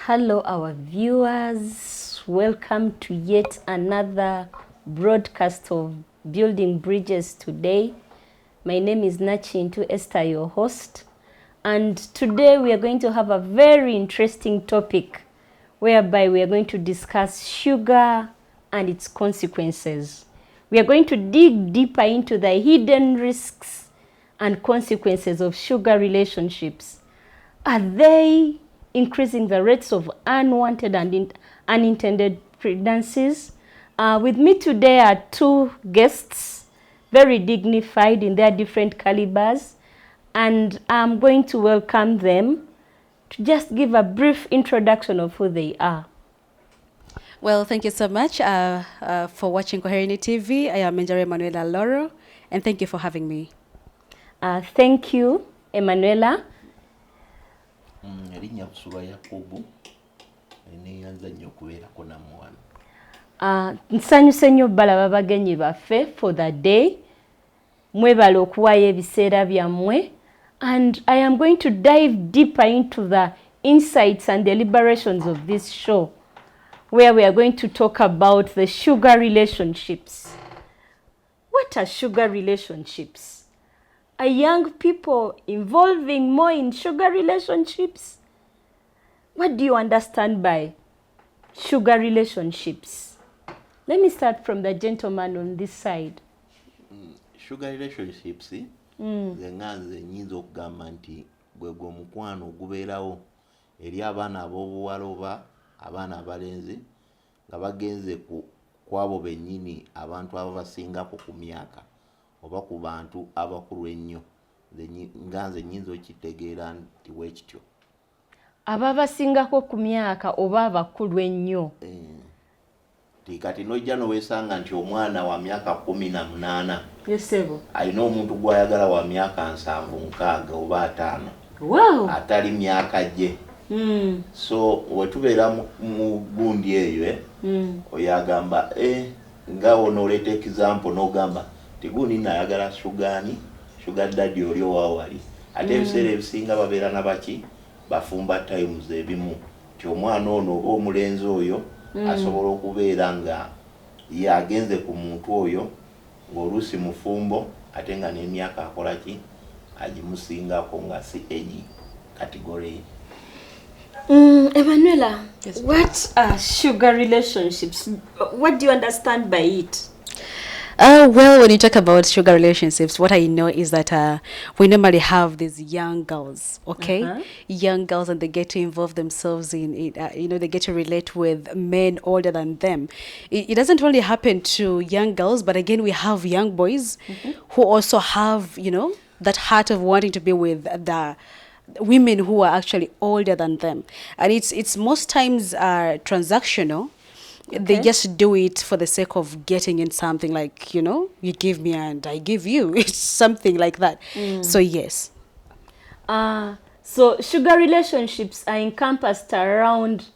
Hello, our viewers. Welcome to yet another broadcast of Building Bridges today. My name is Nachintu Esther, your host. And today we are going to have a very interesting topic whereby we are going to discuss sugar and its consequences. We are going to dig deeper into the hidden risks and consequences of sugar relationships. Are they increasing the rates of unwanted and unintended pregnancies? With me today are two guests, very dignified in their different calibers, and I'm going to welcome them to just give a brief introduction of who they are. Well, thank you so much for watching Coherini TV. I am Enjare Emanuela Loro, and thank you for having me. Thank you, Emanuela. Erinnya Busubwa Yakubu neyanza nnyo okubeerako nammwe wano. Nsanyuse nnyo balaba bagenyi baffe for the day. Mwebale okuwaayo ebiseera byammwe. And I am going to dive deeper into the insights and deliberations of this show, where we are going to talk about the sugar relationships. What are sugar relationships? Are young people involving more in sugar relationships? What do you understand by sugar relationships? Let me start from the gentleman on this side. Sugar relationships nze nnyinza okugamba nti gwegwo omukwano ogubeerawo eri abaana ab'obuwala oba abaana abalenzi nga bagenze ku abo bennyini abantu ababasingako ku myaka oba ku bantu abakulu ennyo. Nze nnyinza okitegeera nti bwekityo. Ababasingako ku myaka oba abakulu ennyo. Kati nojja noweesanga nti omwana wa myaka 18 Yesebo alina omuntu gw'ayagala wa myaka 7-6 oba 5. Wow. Atali myaka gye. So wetubeera mu gundi eyo oyo agamba nga onooleta example n'ogamba tigundi nayagala sugar daddy oli owawali. Ate ebiseera ebisinga babeera nabaki bafumba times ebimu ti omwana ono oba omulenzi oyo asobola okubeera nga yagenze ku muntu oyo ng'oluusi mufumbo ate nga n'emyaka akola ki agimusingako nga si age category. Emanuela, Yes. What are sugar relationships? What do you understand by it? Well, when you talk about sugar relationships, what I know is that we normally have these young girls, okay? Young girls, and they get to involve themselves in it. They get to relate with men older than them. It doesn't only happen to young girls, but again, we have young boys who also have, that heart of wanting to be with the women who are actually older than them. And it's most times transactional. They just do it for the sake of getting in something, like, you give me and I give you. It's something like that. So yes. So sugar relationships are encompassed around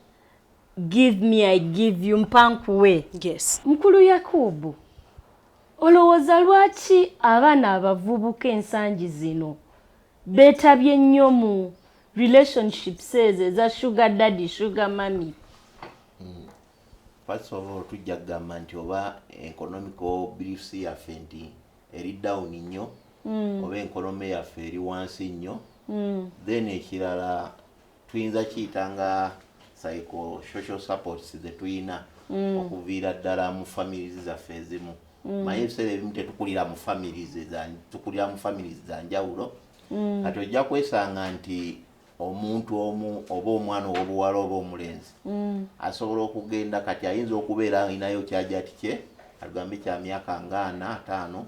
give me, I give you, mpankuwe. Yes. Mkulu Yakubu, olowooza lwaki abaana abavubuka ensangi zino beetabye nnyo mu relationships ezo eza sugar daddy, sugar mommy? First of all, tujja kugamba nti oba economical beliefs yaffe nti eri down nnyo oba economy yaffe eri wansi nnyo. Then ekirala tuyinza kiyitanga social supports ze tuyina okuviira ddala mu families zaffe ezimu. Manye ebiseera ebimu tetukulira mu families za njawulo. Kati ojja kwesanga nti omuntu omu oba omwana ow'obuwala oba omulenzi asobola okugenda kati ayinza okubeera alinayo kyajati kye agambe kya myaka nga 4-5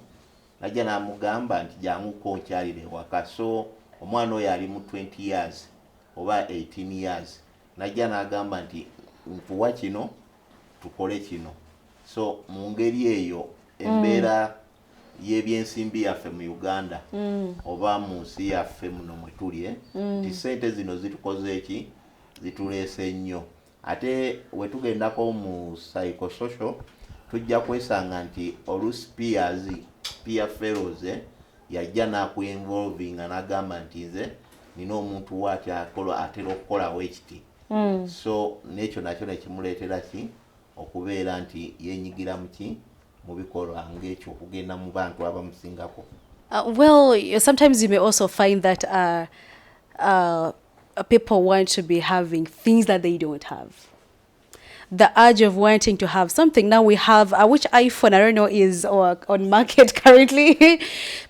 najja n'amugamba nti janguko nkyalire ewaka. So omwana oyo ali mu 20 years oba 18 years najja n'agamba nti nkuwa kino tukole kino. So mu ngeri eyo embeera y'ebyensimbi yaffe mu Uganda oba mu nsi yaffe muno mwe tuli nti ssente zino zitukoze eki zituleese nnyo. Ate wetugendako mu psychosocial tujja kwesanga nti oluusi peer fellows yajja n'akuinvolvinga n'agamba nti nze nina omuntu waati atera okukolawo ekiti so nekyo nakyo nekimuleetera ki okubeera nti yenyigira muki mu bikolwa ng'ekyo okugenda mu bantu abamusingako. Well, sometimes you may also find that people want to be having things that they don't have. The urge of wanting to have something. Now we have, which iPhone, I don't know, is on market currently.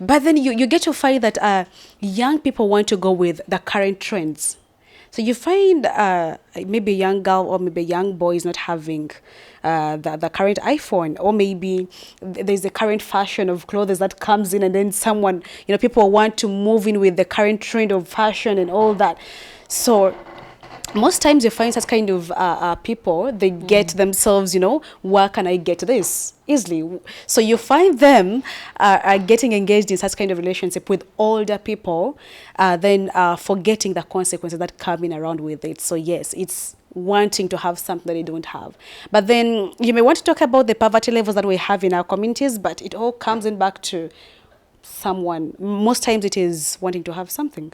But then you get to find that young people want to go with the current trends. So you find maybe a young girl or maybe a young boy is not having the current iPhone, or maybe there's the current fashion of clothes that comes in, and then someone, people want to move in with the current trend of fashion and all that. So most times you find such kind of people, they get themselves, where can I get this easily? So you find them are getting engaged in such kind of relationship with older people, then forgetting the consequences that come in around with it. So yes, it's wanting to have something that they don't have. But then you may want to talk about the poverty levels that we have in our communities, but it all comes in back to someone. Most times it is wanting to have something.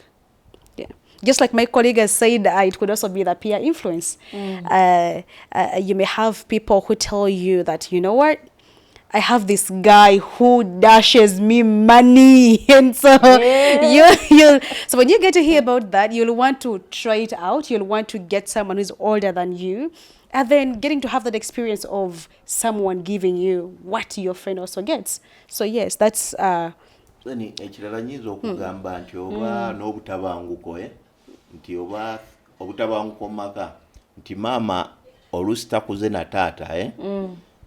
Yeah. Just like my colleague has said, it could also be the peer influence. You may have people who tell you that, you know what, I have this guy who dashes me money. And so so when you get to hear about that, you'll want to try it out. You'll want to get someone who's older than you. And then getting to have that experience of someone giving you what your friend also gets. So yes, that's... ekirala nyinza okugamba nti oba n'obutabanguko nti oba obutabanguko maka nti maama oluusi takuze na taata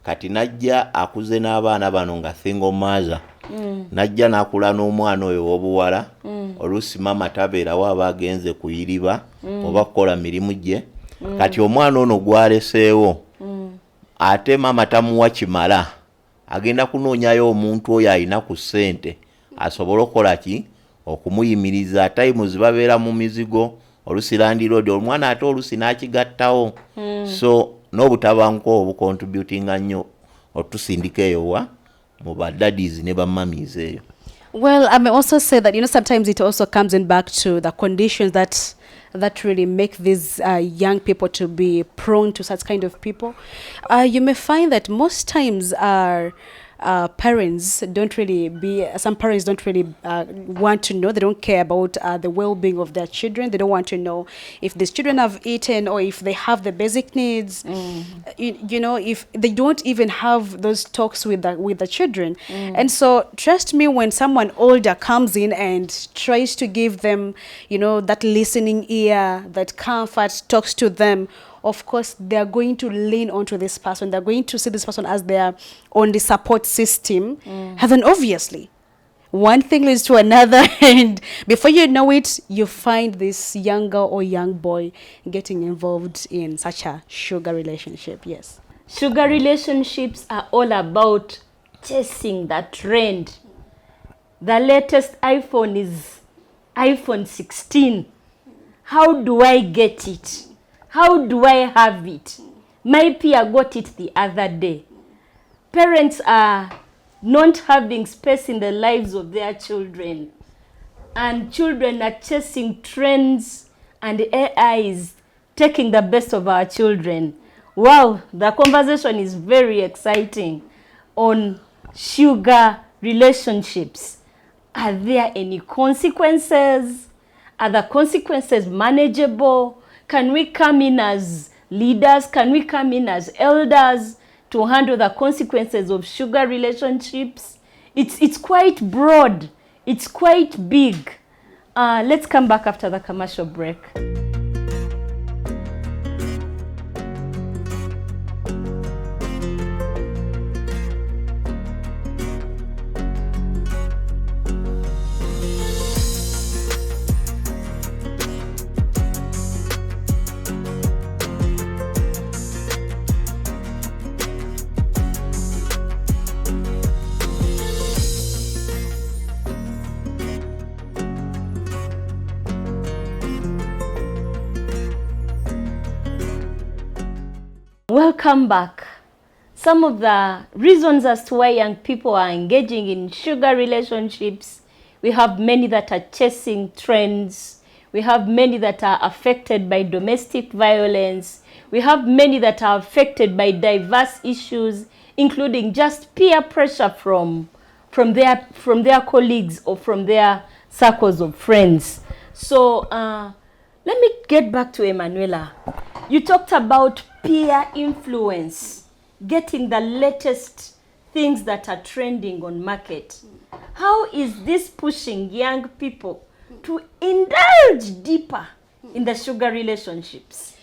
kati najja akuze n'abaana bano nga single mother najja n'akula n'omwana oyo w'obuwala oluusi maama tabeerawo aba agenze kuyiriba oba kukola mirimu gye kati omwana ono gwaleseewo ate maama tamuwa kimala agenda kunoonyayo omuntu oyo alina ku ssente asobola okukola ki okumuyimiriza. Times babeera mu mizigo oluusi Land Road omwana ate oluusi n'akigattawo. So n'obutabanguko obucontributinga nnyo otusindika eyo mu badaddies ne bamamiz eyo. Well, I may also say that, sometimes it also comes in back to the conditions that really make these young people to be prone to such kind of people. You may find that most times parents don't really some parents don't really want to know. They don't care about the well-being of their children. They don't want to know if these children have eaten or if they have the basic needs. If they don't even have those talks with the children. And so trust me, when someone older comes in and tries to give them, that listening ear, that comfort, talks to them, of course, they're going to lean onto this person. They're going to see this person as their only support system. And then obviously, one thing leads to another. And before you know it, you find this young girl or young boy getting involved in such a sugar relationship. Yes. Sugar relationships are all about chasing that trend. The latest iPhone is iPhone 16. How do I get it? How do I have it? My peer got it the other day. Parents are not having space in the lives of their children. And children are chasing trends, and AI is taking the best of our children. Wow, the conversation is very exciting on sugar relationships. Are there any consequences? Are the consequences manageable? Can we come in as leaders? Can we come in as elders to handle the consequences of sugar relationships? It's quite broad. It's quite big. Let's come back after the commercial break. Welcome back. Some of the reasons as to why young people are engaging in sugar relationships, we have many that are chasing trends. We have many that are affected by domestic violence. We have many that are affected by diverse issues, including just peer pressure from their colleagues or from their circles of friends. So let me get back to Emanuela. You talked about peer influence, getting the latest things that are trending on market. How is this pushing young people to indulge deeper in the sugar relationships?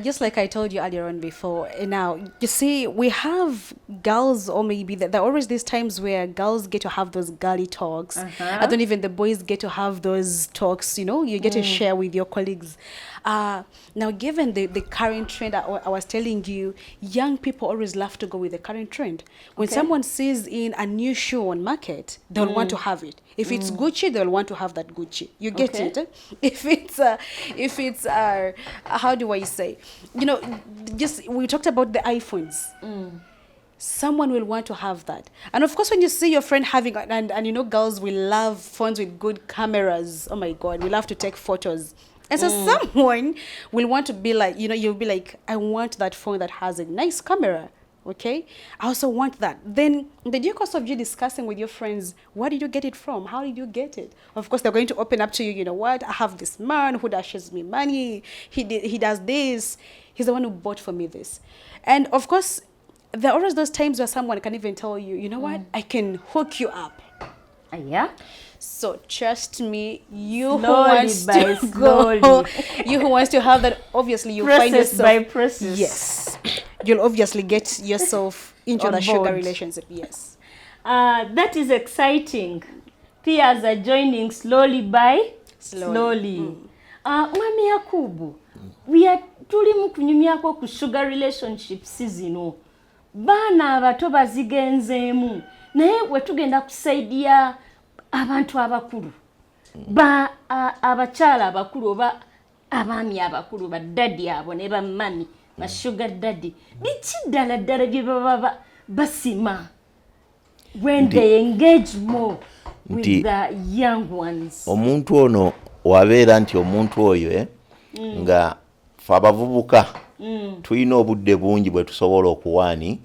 Just like I told you earlier on before, now, you see, we have girls, or maybe there are always these times where girls get to have those girly talks. And then even the boys get to have those talks, you get to share with your colleagues. Now, given the current trend, I was telling you, young people always love to go with the current trend. When someone sees in a new shoe on market, they'll want to have it. If it's Gucci, they'll want to have that Gucci. You get it? If it's how do I say? Just we talked about the iPhones. Someone will want to have that. And of course, when you see your friend having, and girls will love phones with good cameras. Oh my God, we love to take photos. And so someone will want to be like, you'll be like, I want that phone that has a nice camera. Okay, I also want that. Then the due course of you discussing with your friends, where did you get it from? How did you get it? Of course, they're going to open up to you. You know what? I have this man who dashes me money. He does this. He's the one who bought for me this. And of course, there are always those times where someone can even tell you, you know what? I can hook you up. Yeah. So trust me, you Slowly who wants to have that, obviously you process find yourself by process. Yes, you'll obviously get yourself into the sugar relationship. Yes, that is exciting. Peers are joining slowly by slowly. Mwami Yakubu, tuli mu kunyumyako ku sugar relationships zino. Baana abato bazigenzeemu naye wetugenda kusaidia abantu abakulu abakyala abakulu oba abaami abakulu baddadi abo ne bammami ba sugar daddy biki ddala bye baba basima when they engage more with the young ones. Omuntu ono wabeera nti omuntu oyo nga fe abavubuka tulina obudde bungi bwe tusobola okuwaani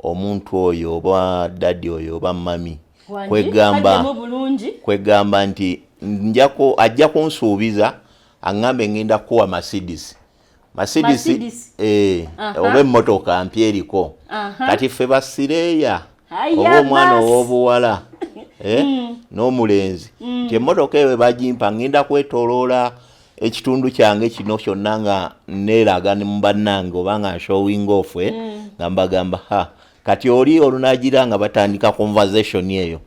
omuntu oyo oba daddy oyo oba mami kwegamba nti ajja kunsuubiza aŋŋambe ngenda kuwa Mercedes oba emmotoka mpya eriko kati ffe basireeya oba omwana ow'obuwala n'omulenzi nti emmotoka eyo bagimpa ngenda kwetooloola ekitundu kyange kino kyonna nga neeraga mu bannange oba nga nshowing off nga mbagamba kati oli olunagira nga batandika conversation eyo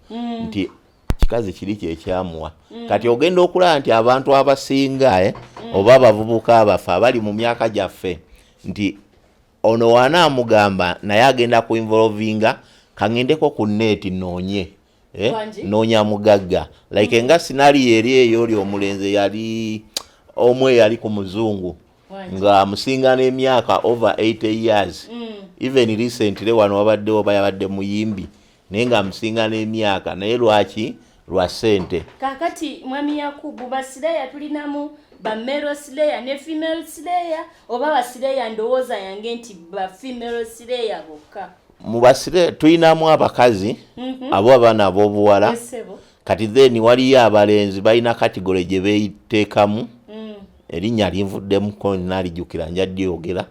nti kikazi kiri kyekyamuwa kati ogenda okulaba nti abantu abasinga oba abavubuka abafa abali mu myaka gyaffe nti ono wanaamugamba naye agenda ku involvinga kangendeko ku neeti noonye noonya mugagga like nga scenario eri eyo oli omulenzi yali omwe yali ku muzungu nga amusinga n'emyaka over 80 years even recently wano wabaddewo bayabadde muyimbi naye nga amusinga n'emyaka naye lwaki lwa ssente. Kakati mwami Yakubu basireya tulinamu ba male slayer ne female slayer oba basireya ndowooza yange nti ba female slayer bokka. Mu basire tulinamu abakazi abo abaana ab'obuwala kati then waliyo abalenzi balina kategole gye beeteekamu erinnya linvuddemuko nalijjukira njaddiyogera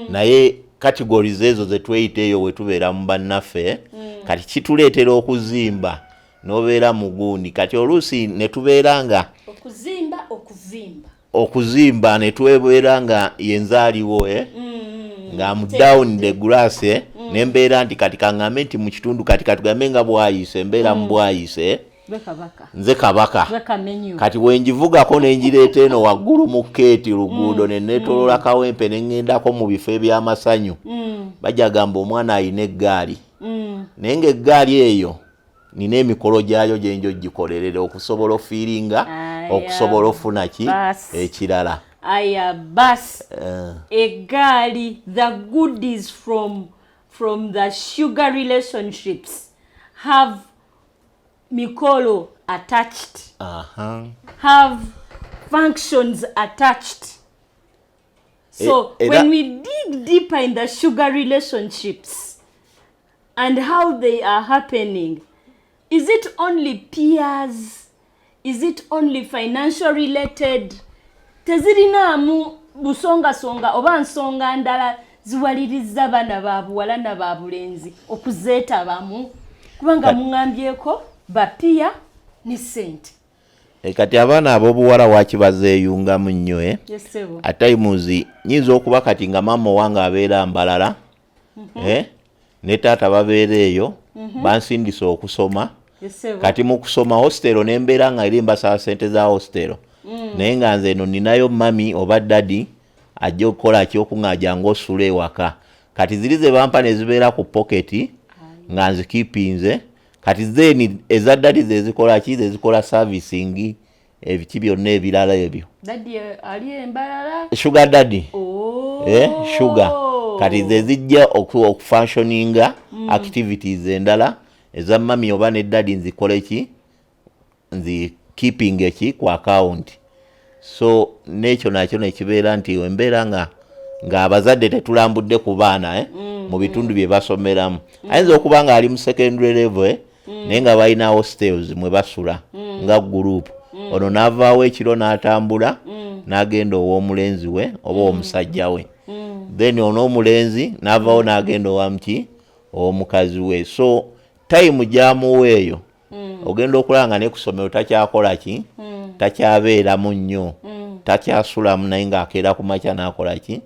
naye categories ezo ze tweyita eyo we tubeera mu bannaffe kati kituleetera okuzimba n'obeera mu gundi kati oluusi ne tubeera nga okuzimba ne twebeera nga yenzaaliwo nga mu down the grass nembeera nti kati kaŋŋambe nti mu kitundu kati katugambe nga bwayise mbeera mu bwayise nze kabaka kati wenjivugako nenjireeta eno waggulu mu keeti luguudo nenetolola kawempe nengendako mu bifo ebyamasanyu bajja gamba omwana ayina eggaali naye nga eggaali eyo nina emikolo gyayo gyenjo gikolerera okusobola ofiiringa okusobola ofuna ki ekirala aya bas eggaali the goodies from the sugar relationships have mikolo attached, have functions attached. So when we dig deeper in the sugar relationships and how they are happening, is it only peers? Is it only financial related? Tezirinaamu busonga songa oba nsonga ndala ziwaliriza bana babuwala na babulenzi okuzeetabamu kubanga muŋŋambyeko bapiya ne ssente. Kati abaana ab'obuwala wakibazeeyungamu nnyo atimes nyinza okuba kati nga maama owange abeera Mbalala ne taata babeera eyo bansindisa okusoma kati mu kusoma hostelo n'embeera nga eri mbasaba ssente za hostelo naye nga nze eno ninayo mami oba dadi ajja okukola kyokuŋŋaja ng'osula ewaka kati ziri ze bampa ne zibeera ku poketi nga nzikipinze kati zeni eza dadi ze zikola ki ze zikola servicing ebiki byonna ebirala ebyo. Dadi ali Mbalala? Sugar daddy. Sugar. Kati ze zijja okufunctioninga activities endala eza mami oba ne dadi nzikole ki nzi keeping eki ku account. So n'ekyo nakyo nekibeera nti embeera nga abazadde tetulambudde ku baana mu bitundu bye basomeramu. Ayinza okuba nga ali mu secondary level naye nga balina hostels mwe basula nga group. Ono n'avaawo ekiro n'atambula n'agenda ow'omulenzi we oba omusajja we. Then ono omulenzi n'avaawo n'agenda owamuki ow'omukazi we. So time gy'amuwa eyo ogenda okulanga ne ku ssomero takyakola ki takyabeeramu nnyo takyasulamu naye ng'akeera ku makya n'akola ki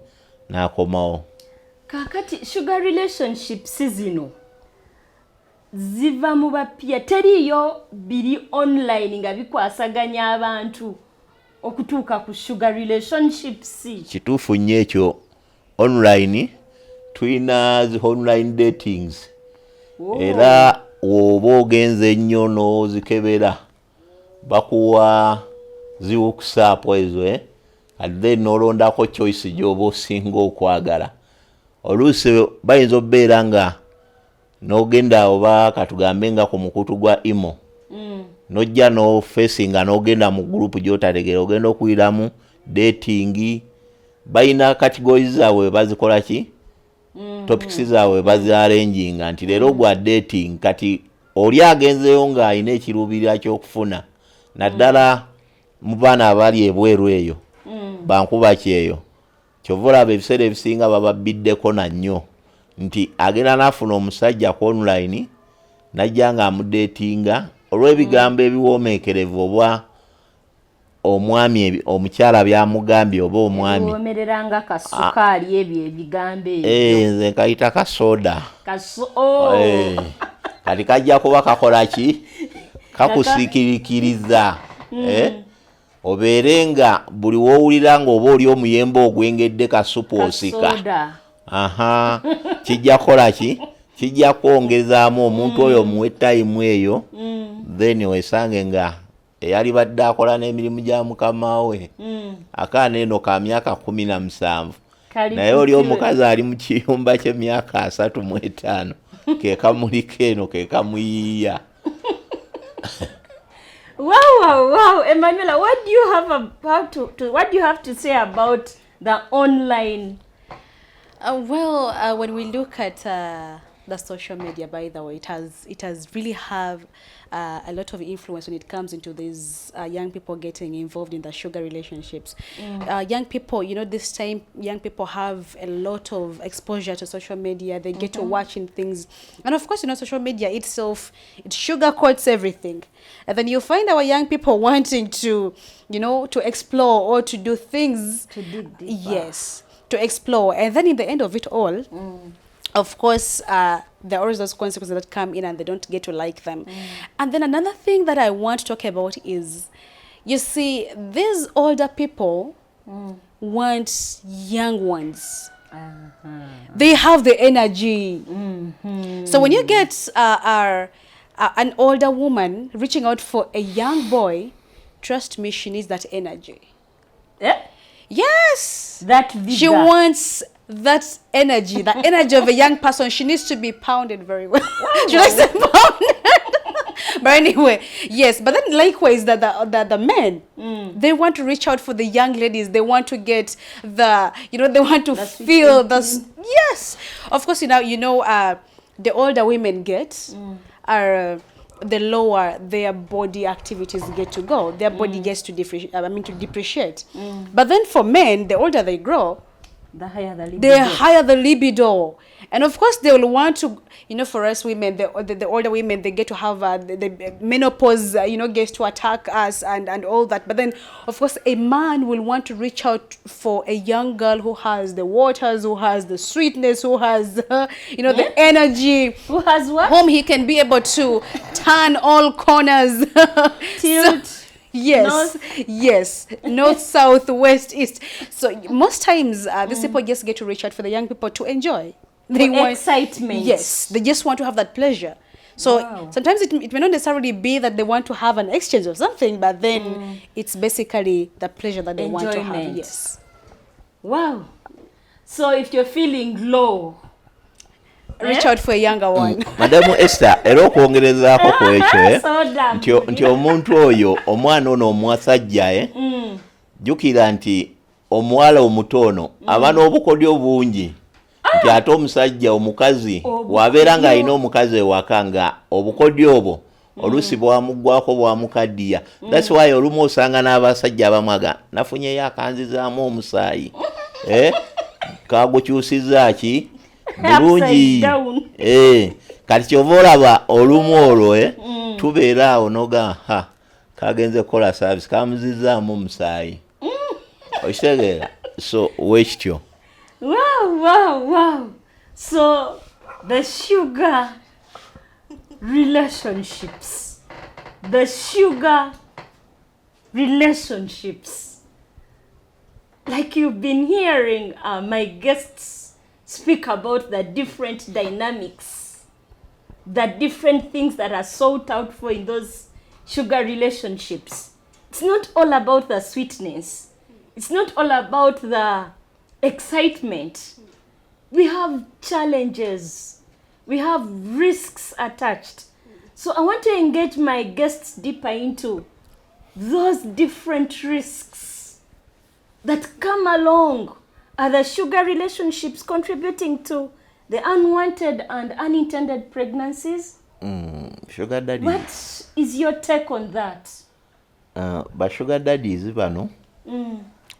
n'akomawo. Kaakati sugar relationships zino ziva mu bapiya teriyo biri online nga bikwasaganya abantu okutuuka ku sugar relationships. Kituufu nnyo ekyo online tulina zi online datings. Era woba ogenze nnyo n'ozikebera bakuwa zi WhatsApp ezo and then nolondako choice gy'oba osinga okwagala. Oluusi bayinza obbeera nga n'ogenda oba katugambe nga ku mukutu gwa imo nojja no facinga n'ogenda mu group gy'otategera ogenda okuyiramu dating bayina categories zaabwe bazikola ki topics zaabwe baziarranginga nti leero gwa dating kati oli agenzeyo nga ayina ekiruubirira ky'okufuna naddala mu baana abali ebweru eyo bankuba kyeyo kyova olaba ebiseera ebisinga bababiddeko na nnyo nti agenda n'afuna omusajja ku online najja nga amudatinga olw'ebigambo ebiwoomeekerevu oba omwami omukyala byamugambye oba omwami omereranga kasukaali ebyo ebigambo ebyo nze kayita kasoda kati kajja kuba kakola ki kakusiikirikiriza obeere nga buli w'owulira nga oba oli omuyembe ogwengedde kasupu osika kijja kukola ki kijja kwongezaamu omuntu oyo muwe time eyo then wesange nga eyali badde akola n'emirimu gya mukama we akaana eno ka myaka 17 naye oli omukazi ali mu kiyumba ky'emyaka 35 ke kamuliko eno ke kamuyiiya. Wow, Emanuela, what do you have to say about the online? When we look at the social media, by the way, it has really have a lot of influence when it comes into these young people getting involved in the sugar relationships. Young people, this time young people have a lot of exposure to social media. They get to watching things, and of course, social media itself, it sugarcoats everything. And then you find our young people wanting to, to explore or to do things. To dig deeper. Yes, to explore. And then in the end of it all, of course, there are always those consequences that come in and they don't get to like them. And then another thing that I want to talk about is, you see, these older people want young ones. They have the energy. So when you get an older woman reaching out for a young boy, trust me, she needs that energy. Yes. That vigor. She wants that energy, the energy of a young person. She needs to be pounded very well. She likes to pound. But anyway, yes. But then likewise, the men, they want to reach out for the young ladies. They want to get they want to feel the yes. Of course, the older women get are. The lower their body activities get to go, their body gets to depreciate. But then for men, the older they grow, the higher the libido. And of course, they will want to, for us women, the older women, they get to have the menopause, gets to attack us and all that. But then, of course, a man will want to reach out for a young girl who has the waters, who has the sweetness, who has, the energy. Who has what? Whom he can be able to turn all corners. Tilt. Yes. North, south, west, east. So most times, these people just get to reach out for the young people to enjoy. They want excitement. Yes, they just want to have that pleasure. So sometimes it may not necessarily be that they want to have an exchange of something, but then it's basically the pleasure that they want to have. Yes. Wow. So if you're feeling low, reach out for a younger one. Madamu Esther, era okwongerezaako ku ekyo nti omuntu oyo omwana ono omwasajja jjukira nti omuwala omutono aba n'obukodyo bungi nti ate omusajja omukazi wabeera ng'alina omukazi ewaka nga obukodyo obwo oluusi bwamuggwako bwamukaddiya. That's why olumu osanga n'abasajja abamwaga nafunyeyo akanzizaamu omusaayi kagukyusizza ki bulungi. Kati kyova olaba olumu olwo tubeera awo noga kagenze kukola service kamuzizaamu omusaayi okitegeera. So wekityo. Wow. So the sugar relationships. Like you've been hearing my guests speak about the different dynamics, the different things that are sought out for in those sugar relationships. It's not all about the sweetness. It's not all about the excitement. We have challenges. We have risks attached. So I want to engage my guests deeper into those different risks that come along. Are the sugar relationships contributing to the unwanted and unintended pregnancies? Sugar daddy. What is your take on that? Ba sugar daddies bano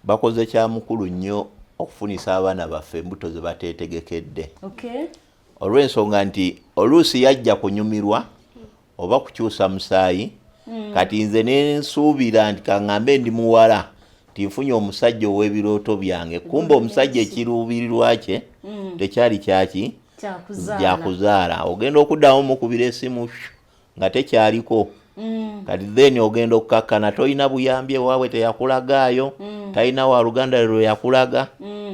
bakoze kya mukulu nnyo okufunisa abaana baffe embuto ze bateetegekedde. Olw'ensonga nti oluusi yajja kunyumirwa oba kukyusa musaayi kati nze ne nsuubira nti kaŋŋambe ndi muwala tinfunye omusajja ow'ebirooto byange. Kumba omusajja ekiruubirirwa kye tekyali kyaki kyakuzaala. Ogenda okuddamu mukubira essimu nga tekyaliko. Kati then ogenda okukakkana toyina buyambi ewaabwe teyakulagaayo, talina wa luganda lwe yakulaga,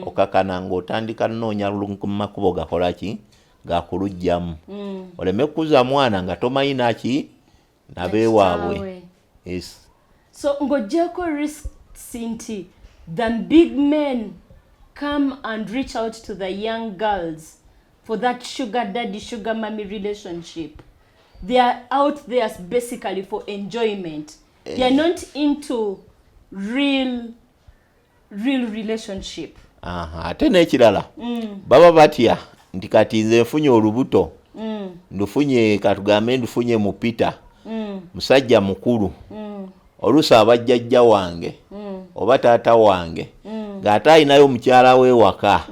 okakkana ng'otandika nnoonya mu makubo gakola ki gakulujjamu. Oleme kukuza mwana nga tomanyi naki nabeewaabwe. So ng'oggyeko risks nti the big men come and reach out to the young girls for that sugar daddy, sugar mommy relationship. They are out there basically for enjoyment. They are not into real relationship. Ate n'ekirala baba batya nti kati nze nfunye olubuto ndufunye katugambe ndufunye mupita musajja mukulu oluusi abajjajja wange oba taata wange ng'ate alinayo mukyala we waka.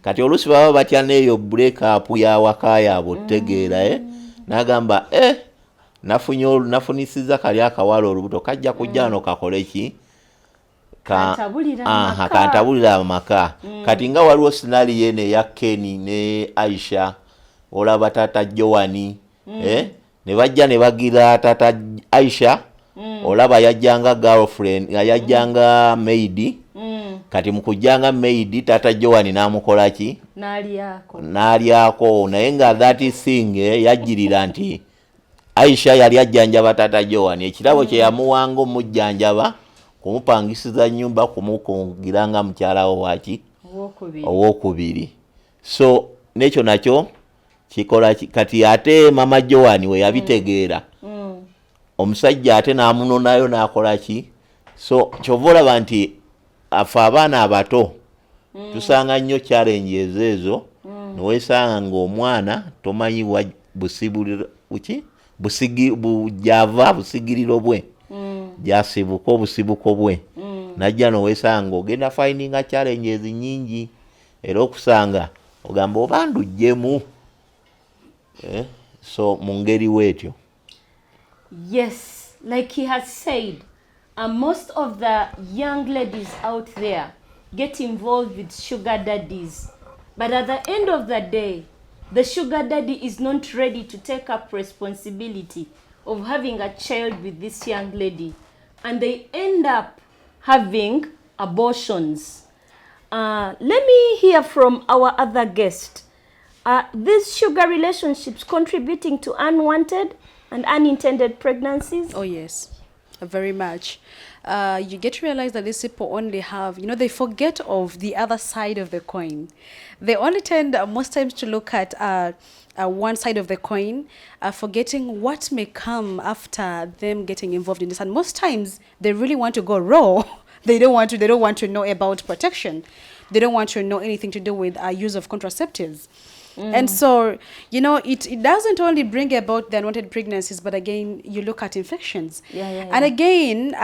Kati oluusi baba batya n'eyo break up ya waka yaabwe otegeera n'agamba nafunisiza kali akawala olubuto kajja kujja no kakole ki kantabulira amaka. Kati nga waliwo sinali yene ya Kenny ne Aisha olaba tata Joani ne bajja ne bagira tata Aisha olaba yajjanga girlfriend yajjanga maid. Kati mukujjanga maid tata Joani namukola ki nalyako naye nga that thing yajjirira nti Aisha yali ajjanjaba tata Joani ekirabo kye yamuwanga omujjanjaba kumupangisiza nyumba kumukungiranga mukyalawo waki owokubiri. So nekyo nakyo kikola kati ate mama Joani we yabitegeera omusajja ate n'amunonayo n'akola ki. So kyova olaba nti afe abaana abato tusanga nnyo challenges ezo neweesanga ng'omwana tomanyiwa bujava busigiriro bwe gyasibuka obusibuko bwe najja noweesanga ng'ogenda findinga challenges nnyingi era okusanga ogamba oba ndugyemu so mu ngeri bwetyo. Yes, like he has said, most of the young ladies out there get involved with sugar daddies. But at the end of the day, the sugar daddy is not ready to take up responsibility of having a child with this young lady. And they end up having abortions. Let me hear from our other guest. These sugar relationships contributing to unwanted and unintended pregnancies? Oh, yes. Very much. You get to realize that these people only have, they forget of the other side of the coin. They only tend most times to look at one side of the coin, forgetting what may come after them getting involved in this. And most times they really want to go raw. They don't want to know about protection. They don't want to know anything to do with use of contraceptives. And so, it doesn't only bring about the unwanted pregnancies, but again, you look at infections. And again,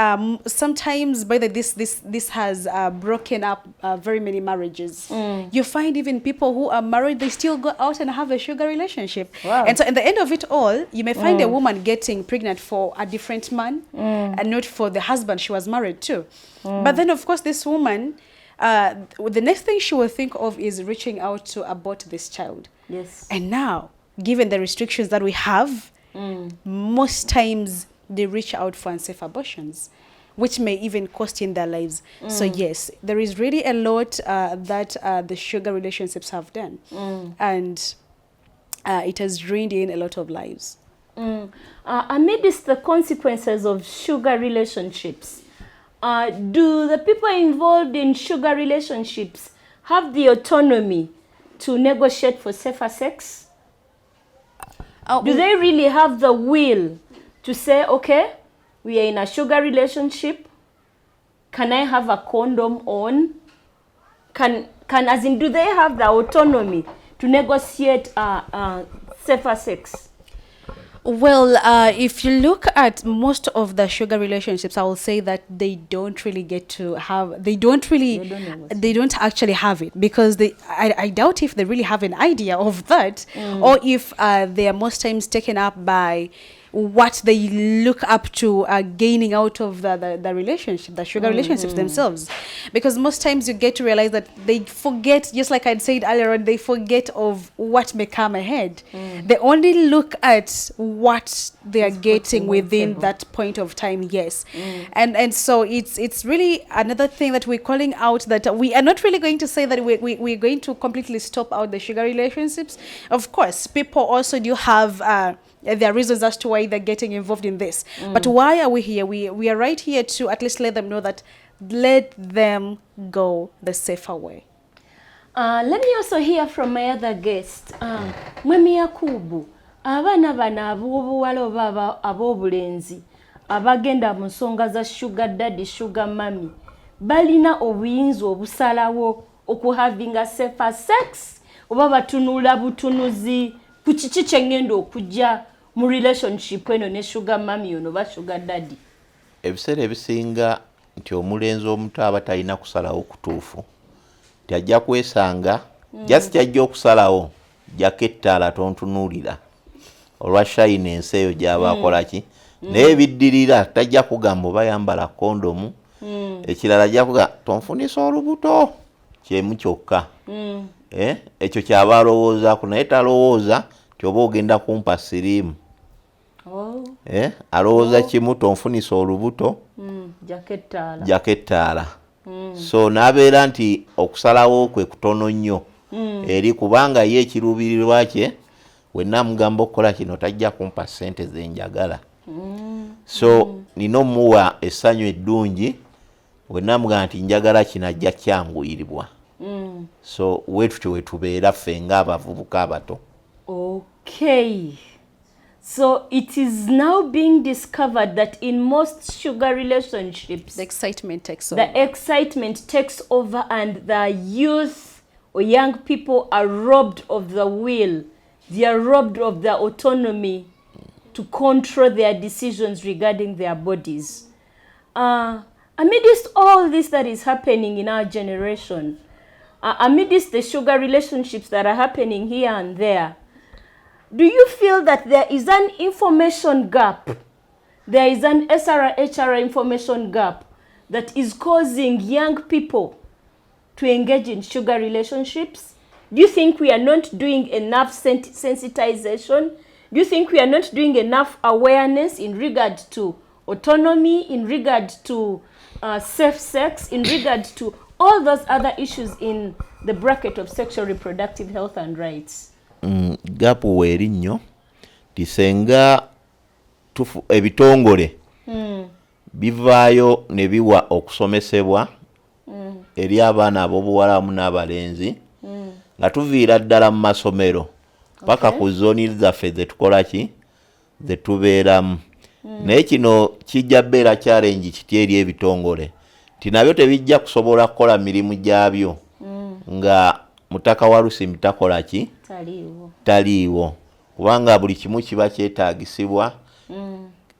sometimes by this has broken up very many marriages. You find even people who are married, they still go out and have a sugar relationship. Wow. And so at the end of it all, you may find a woman getting pregnant for a different man and not for the husband she was married to. But then, of course, this woman, the next thing she will think of is reaching out to abort this child. Yes. And now, given the restrictions that we have, most times they reach out for unsafe abortions, which may even cost in their lives. So yes, there is really a lot that the sugar relationships have done. And it has ruined in a lot of lives. Amidst the consequences of sugar relationships, do the people involved in sugar relationships have the autonomy to negotiate for safer sex? Do they really have the will to say, okay, we are in a sugar relationship, can I have a condom on? Do they have the autonomy to negotiate safer sex? Well, if you look at most of the sugar relationships, I will say that they don't really get to have, they don't actually have it, because I doubt if they really have an idea of that, or if they are most times taken up by what they look up to gaining out of the relationship, the sugar relationships themselves. Because most times you get to realize that they forget, just like I'd said earlier on, they forget of what may come ahead. They only look at what they are getting within that point of time, yes. And so it's really another thing that we're calling out, that we are not really going to say that we're going to completely stop out the sugar relationships. Of course, people also do have there are reasons as to why they're getting involved in this. But why are we here? We are right here to at least let them know that let them go the safer way. Let me also hear from my other guest. Mwemi Yakubu, abana bana abobuwala oba abobulenzi abagenda mu nsonga za sugar daddy, sugar mommy, balina obuyinza obusalawo okuhavinga safer sex, oba batunula butunuzi ku kiki kyengenda okujja mu relationship eno ne sugar mommy ono ba sugar daddy? Ebiseera ebisinga nti omulenzi omuto aba talina kusalawo kutuufu, tajja kwesanga just ajja okusalawo jjako ettaala tontunuulira olwa shayina ensi eyo gy'aba akola ki, naye ebiddirira tajja kugamba oba yambala kondomu, ekirala ajja kugamba tonfunisa olubuto, kyemu kyokka. Ekyo kyaba alowoozaako, naye talowooza nti oba ogenda kumpa siriimu. Alowooza kimu, tonfunisa olubuto, jjako ettaala. So n'abeera nti okusalawo kwe kutono nnyo eri, kubanga ye ekiruubirirwa kye wenna mugamba okukola kino tajja kumpa ssente ze njagala. So nina omuwa essanyu eddungi, wenna mugamba nti njagala kino ajja kyanguyirirwa. So wetutyo wetubeera ffe ng'abavubuka abato. Okay. So it is now being discovered that in most sugar relationships, The excitement takes over. the excitement takes over and the youth or young people are robbed of the will. They are robbed of their autonomy to control their decisions regarding their bodies. Amidst all this that is happening in our generation, amidst the sugar relationships that are happening here and there, do you feel that there is an information gap? There is an SRHR information gap that is causing young people to engage in sugar relationships? Do you think we are not doing enough sensitization? Do you think we are not doing enough awareness in regard to autonomy, in regard to safe sex, in regard to all those other issues in the bracket of sexual reproductive health and rights? Gapu werinyo tisenga ebitongole bivaayo ne biwa okusomesebwa eri abaana ab'obuwala wamu n'abalenzi nga tuviira ddala mu masomero paka ku zooni zaffe zetukola ki zetubeeramu. Naye kino kijja beera challenge kiti eri ebitongole ti nabyo tebijja kusobola kukola mirimu gyabyo nga mutaka wa Lusimbi takola ki taliiwo kubanga buli kimu kiba kyetaagisibwa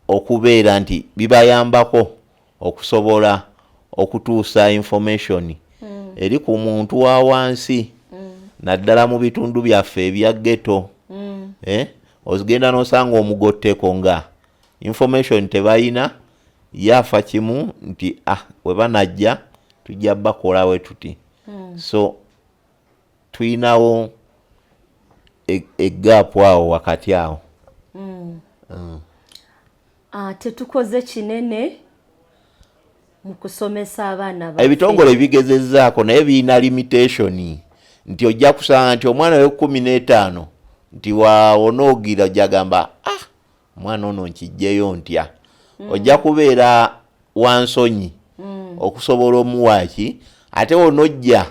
okubeera nti bibayambako okusobola okutuusa information eri ku muntu wa wansi naddala mu bitundu byaffe ebya ghetto. Ozigenda n'osanga omugotteko nga information tebayina yafa kimu nti we banajja tujja bakola we tuti. So tuyinawo eggapu awo wakati awo. Tetukoze kinene mu kusomesa abaana baffe. Ebitongole bigezezzaako naye birina limitation nti ojja kusanga nti omwana we 15 nti waonoogira jagamba omwana ono nkijjeyo ntya. Ojja kubeera wansonyi okusobola omuwaaki ate onojja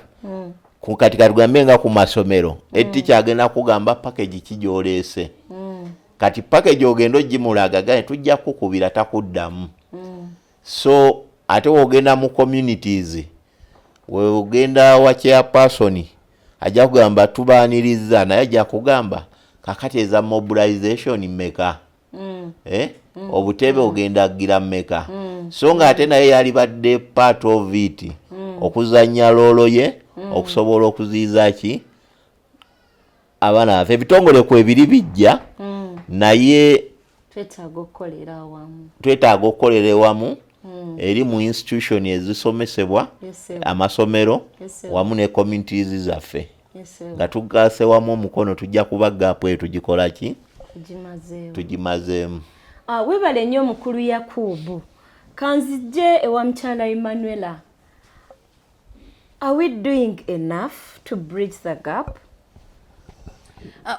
ku katikati gambe nga ku masomero etticha agenda kugamba package kijooleese kati package ogenda ogimulaga gane tujja kukubira takuddamu. So ate ogenda mu communities we ogenda wa chairperson ajja kugamba tubaaniriza naye ajja kugamba kakati eza mobilization mmeka obutebe ogenda gira mmeka. So nga ate naye yali badde part of it okuzanya loolo ye okusobola okuziiza ki abaana baffe. Ebitongole ku ebiri bijja naye twetaaga okukolera ewamu eri mu institution ezisomesebwa amasomero wamu ne communities zaffe nga tugaase wamu omukono tujja kuba gaapu eyo tugikola ki tugimazeemu. Webale nnyo mukulu Yakubu kanzije ewa mukyala Emanuela. Are we doing enough to bridge the gap?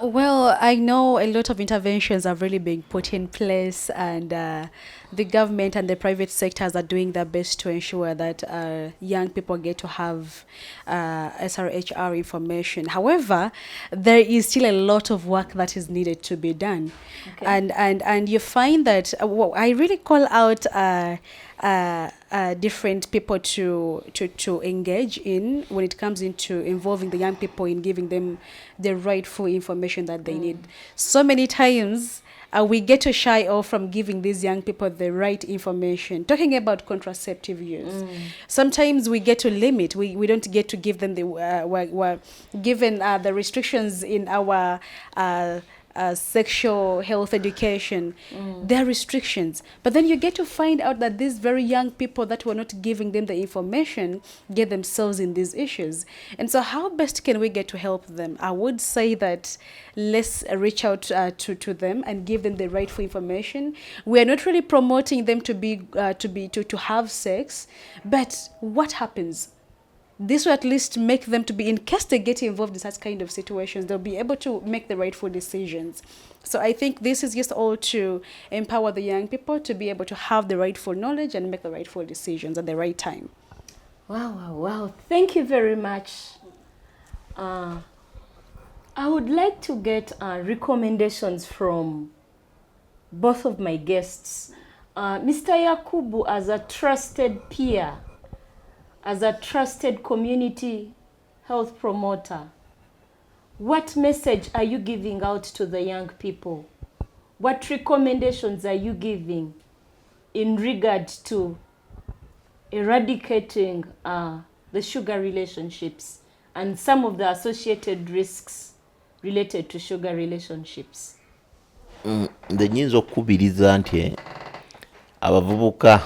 Well, I know a lot of interventions are really being put in place, and the government and the private sectors are doing their best to ensure that young people get to have SRHR information. However, there is still a lot of work that is needed to be done. Okay. And you find that I really call out different people to engage in when it comes into involving the young people in giving them the rightful information that they need. So many times we get to shy off from giving these young people the right information. Talking about contraceptive use, sometimes we get to limit. We don't get to give them we're given the restrictions in our sexual health education. There are restrictions, but then you get to find out that these very young people that were not giving them the information get themselves in these issues. And so how best can we get to help them? I would say that let's reach out to them and give them the rightful information. We are not really promoting them to have sex, but what happens? This will at least make them to be, in case they get involved in such kind of situations, they'll be able to make the rightful decisions. So I think this is just all to empower the young people to be able to have the rightful knowledge and make the rightful decisions at the right time. Wow. Thank you very much. I would like to get recommendations from both of my guests. Mr. Yakubu, as a trusted peer, as a trusted community health promoter, what message are you giving out to the young people? What recommendations are you giving in regard to eradicating the sugar relationships and some of the associated risks related to sugar relationships? Nze nyinza okukubiriza nti abavubuka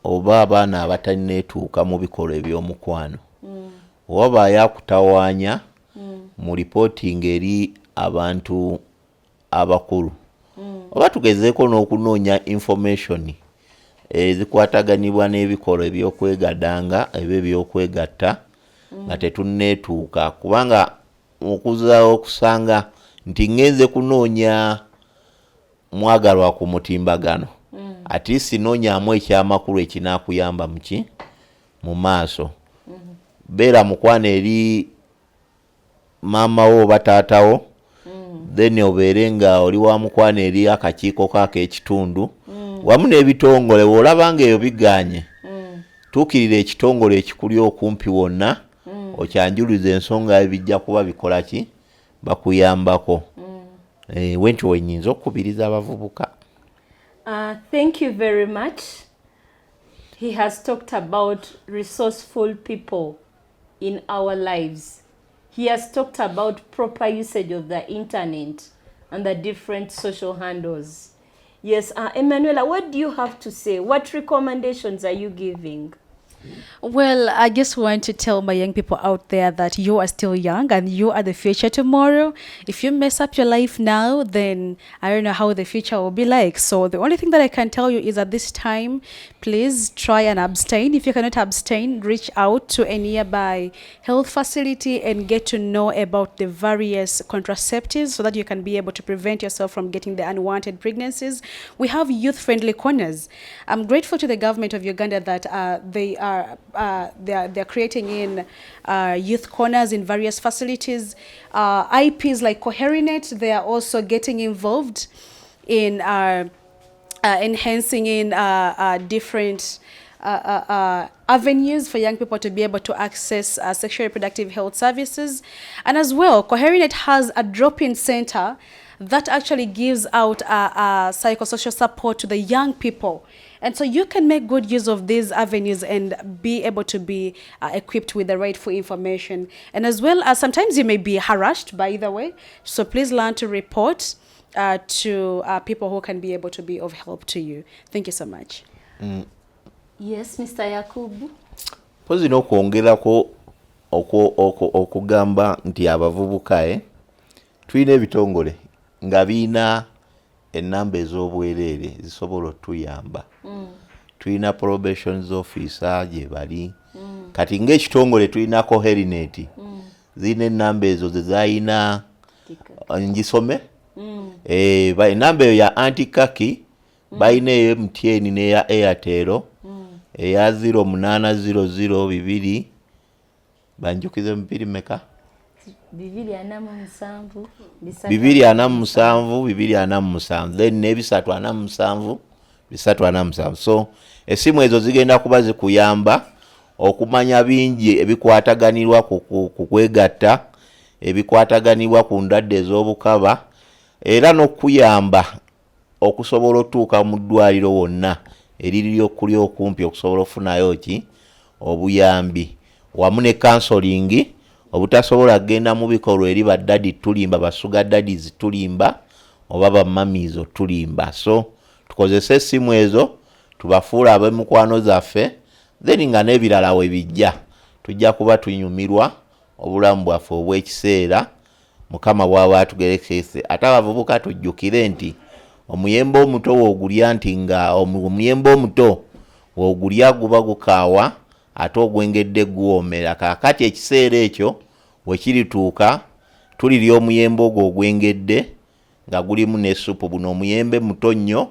oba abaana abatanneetuuka mu bikolwa eby'omukwano oba yakutawaanya mu reporting eri abantu abakulu oba tugezeeko n'okunoonya information ezikwataganibwa n'ebikolwa ebyokwegadanga ebyo ebyokwegatta nga tetunneetuuka, kubanga okuzaawo okusanga nti ngenze kunoonya mwagalwa ku mutimbagano at least noonyaamu ekyamakulu ekinaakuyamba muki mu maaso. Beera mukwano eri maama wo oba taatawo, then obeere nga oli wa mukwano eri akakiiko k'ekitundu wamu n'ebitongole bw'olaba nga eyo biganye tuukirira ekitongole ekikuli okumpi wonna okyanjuluza ensonga ebijja kuba bikola ki bakuyambako. Wentyo wenyinza okukubiriza abavubuka. Thank you very much. He has talked about resourceful people in our lives. He has talked about proper usage of the internet and the different social handles. Yes, Emanuela, what do you have to say? What recommendations are you giving? Well, I just want to tell my young people out there that you are still young and you are the future tomorrow. If you mess up your life now, then I don't know how the future will be like. So the only thing that I can tell you is at this time, please try and abstain. If you cannot abstain, reach out to a nearby health facility and get to know about the various contraceptives so that you can be able to prevent yourself from getting the unwanted pregnancies. We have youth-friendly corners. I'm grateful to the government of Uganda that they're creating in youth corners in various facilities. IPs like Coherinet, they are also getting involved in enhancing in different avenues for young people to be able to access sexual reproductive health services. And as well, Coherinet has a drop-in center that actually gives out psychosocial support to the young people. And so you can make good use of these avenues and be able to be equipped with the rightful information. And as well as sometimes you may be harassed by either way. So please learn to report to people who can be able to be of help to you. Thank you so much. Yes, Mr. Yakubu. Pozi n'okwongerako okugamba nti abavubuka tulina ebitongole nga biina ennamba ez'obwereere zisobola otuyamba. Tulina probations officer gye bali. Kati ng'ekitongole tulina Coherinet. Zirina ennamba ezo ze zayina ngisome. Ennamba eyo ya Antikaki bayina eyo MTN n'eya Airtel eya 0800 banjukize mpiri meka 247 then ne 347. So esimu ezo zigenda kuba zikuyamba okumanya bingi ebikwataganirwa ku kwegatta, ebikwataganirwa ku ndwadde ez'obukaba era n'okuyamba okusobola otuuka mu ddwaliro wonna eriri okuli okumpi okusobola okufunayo ki obuyambi wamu ne counseling obutasobola kugenda mu bikolwa eri baddadi tulimba basuga daddies tulimba oba bamamizo tulimba. So tukozese essimu ezo tubafuula ab'emikwano zaffe then nga n'ebirala we bijja tujja kuba tunyumirwa obulamu bwaffe obw'ekiseera Mukama bw'aba atugerekese. Ate abavubuka tujjukire nti omuyembe omuto woogulya nti nga omuyembe omuto woogulya guba gukaawa ate ogwengedde guwoomera. Kaakati ekiseera ekyo we kirituuka tulirya omuyembe ogwo ogwengedde nga gulimu n'essupu. Buno omuyembe muto nnyo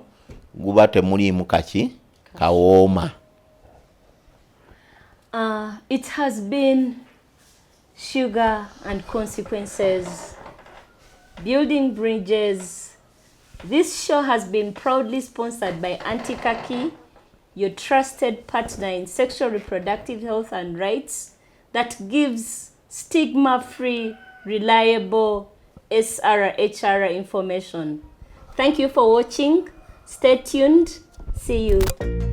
guba temuliimu kaki kawooma. It has been Sugar and Consequences, Building Bridges This show has been proudly sponsored by Anti-Kaki, your trusted partner in sexual reproductive health and rights that gives stigma-free, reliable SRHR information. Thank you for watching. Stay tuned. See you.